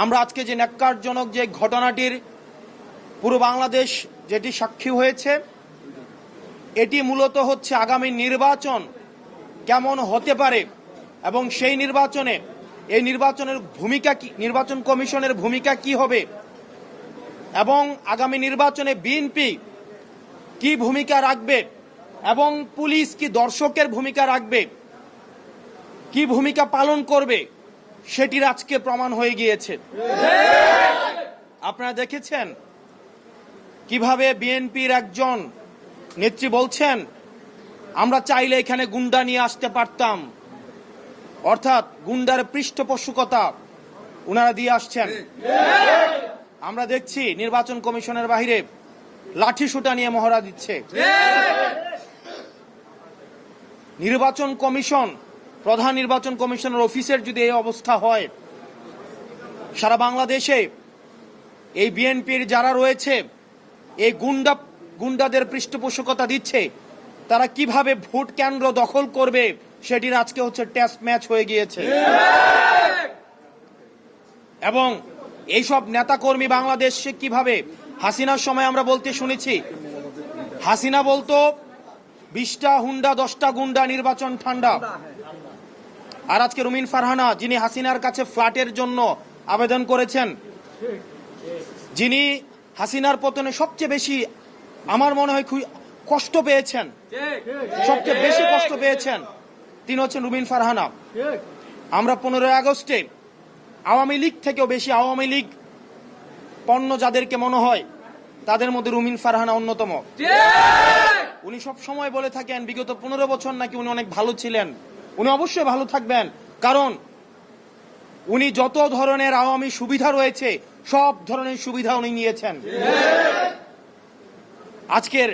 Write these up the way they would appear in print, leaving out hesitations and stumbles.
আমরা আজকে যে ন্যাক্কারজনক যে ঘটনাটির পুরো বাংলাদেশ যেটি সাক্ষী হয়েছে, এটি মূলত হচ্ছে আগামী নির্বাচন কেমন হতে পারে এবং সেই নির্বাচনে এই নির্বাচনের ভূমিকা কি, নির্বাচন কমিশনের ভূমিকা কি হবে এবং আগামী নির্বাচনে বিএনপি কি ভূমিকা রাখবে এবং পুলিশ কি দর্শকের ভূমিকা রাখবে, কি ভূমিকা পালন করবে, সেটির আজকে প্রমাণ হয়ে গিয়েছে। আপনারা দেখেছেন কিভাবে বিএনপির একজন নেত্রী বলছেন আমরা চাইলে এখানে গুন্ডা নিয়ে আসতে পারতাম, অর্থাৎ গুন্ডার পৃষ্ঠপোষকতা ওনারা দিয়ে আসছেন। আমরা দেখছি নির্বাচন কমিশনের বাইরে লাঠি সোঁটা নিয়ে মহড়া দিচ্ছে। নির্বাচন কমিশন, প্রধান নির্বাচন কমিশনের অফিসের যদি এই অবস্থা হয়, সারা বাংলাদেশে এই বিএনপির যারা রয়েছে এই গুন্ডাদের পৃষ্ঠপোষকতা দিচ্ছে, তারা কিভাবে ভোট কেন্দ্র দখল করবে সেটির আজকে হচ্ছে টেস্ট ম্যাচ হয়ে গিয়েছে। এবং এইসব নেতাকর্মী বাংলাদেশে কিভাবে, হাসিনার সময় আমরা বলতে শুনেছি, হাসিনা বলতো 20টা হুন্ডা 10টা গুন্ডা নির্বাচন ঠান্ডা। আর আজকে রুমিন ফারহানা, যিনি হাসিনার কাছে ফ্ল্যাটের জন্য আবেদন করেছেন, যিনি হাসিনার পতনে সবচেয়ে বেশি আমার মনে হয় কষ্ট পেয়েছেন, সবচেয়ে বেশি কষ্ট পেয়েছেন, তিনি হচ্ছেন রুমিন ফারহানা। আমরা 15 আগস্টে আওয়ামী লীগ থেকেও বেশি আওয়ামী লীগ পণ্য যাদেরকে মনে হয় তাদের মধ্যে রুমিন ফারহানা অন্যতম। উনি সব সময় বলে থাকেন বিগত 15 বছর নাকি উনি অনেক ভালো ছিলেন। উনি অবশ্যই ভালো থাকবেন, কারণ উনি যত ধরনের আওয়ামী সুবিধা রয়েছে সব ধরনের সুবিধা উনি নিয়েছেন। আজকের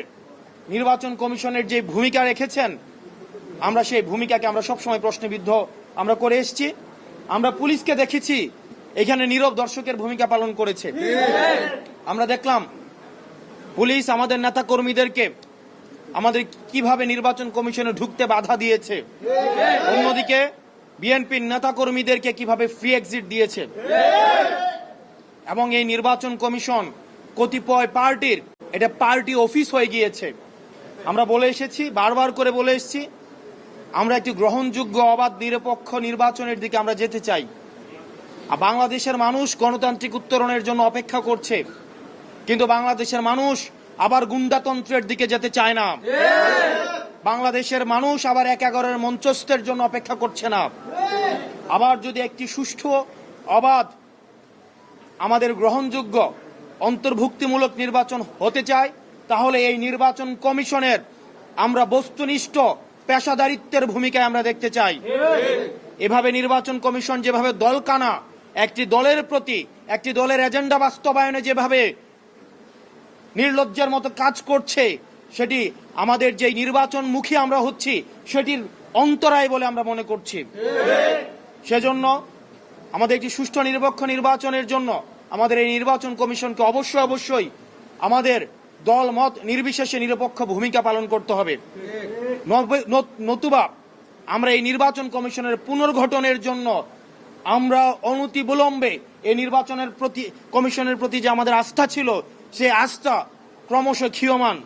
নির্বাচন কমিশনের যে ভূমিকা রেখেছেন, আমরা সেই ভূমিকাকে আমরা সবসময় প্রশ্নবিদ্ধ আমরা করে এসেছি। আমরা পুলিশকে দেখেছি এখানে নীরব দর্শকের ভূমিকা পালন করেছে। আমরা দেখলাম পুলিশ আমাদের নেতা কর্মীদেরকে আমাদের কিভাবে নির্বাচন কমিশনে ঢুকতে বাধা দিয়েছে, অন্যদিকে বিএনপির নেতা কর্মীদেরকে কিভাবে ফ্রি এক্সিট দিয়েছে। এবং এই নির্বাচন কমিশন কতিপয় পার্টির এটা পার্টি অফিস হয়ে গিয়েছে। আমরা বলে এসেছি, বারবার করে বলে এসেছি, আমরা একটি গ্রহণযোগ্য অবাধ নিরপেক্ষ নির্বাচনের দিকে আমরা যেতে চাই। আর বাংলাদেশের মানুষ গণতান্ত্রিক উত্তরণের জন্য অপেক্ষা করছে, কিন্তু বাংলাদেশের মানুষ আবার গুন্ডাতন্ত্রের দিকে যেতে চায় না। বাংলাদেশের মানুষ আবার 1-11 মঞ্চস্থের জন্য অপেক্ষা করছে না। আবার যদি একটি সুষ্ঠু, অবাধ, আমাদের গ্রহণযোগ্য অন্তর্ভুক্তিমূলক নির্বাচন হতে চায়, তাহলে এই নির্বাচন কমিশনের আমরা বস্তুনিষ্ঠ পেশাদারিত্বের ভূমিকায় আমরা দেখতে চাই। এভাবে নির্বাচন কমিশন যেভাবে দলকানা একটি দলের প্রতি, একটি দলের এজেন্ডা বাস্তবায়নে যেভাবে নির্লজ্জের মতো কাজ করছে, সেটি আমাদের যে নির্বাচনমুখী আমরা হচ্ছি সেটির অন্তরায় বলে আমরা মনে করছি। সেজন্য আমাদের একটি সুষ্ঠু নিরপেক্ষ নির্বাচনের জন্য আমাদের এই নির্বাচন কমিশনকে অবশ্যই আমাদের দল মত নির্বিশেষে নিরপেক্ষ ভূমিকা পালন করতে হবে। নতুবা আমরা এই নির্বাচন কমিশনের পুনর্গঠনের জন্য আমরা অনতিবিলম্বে এই নির্বাচনের প্রতি, কমিশনের প্রতি যে আমাদের আস্থা ছিল, সেই আস্থা ক্রমশ ক্ষীয়মান।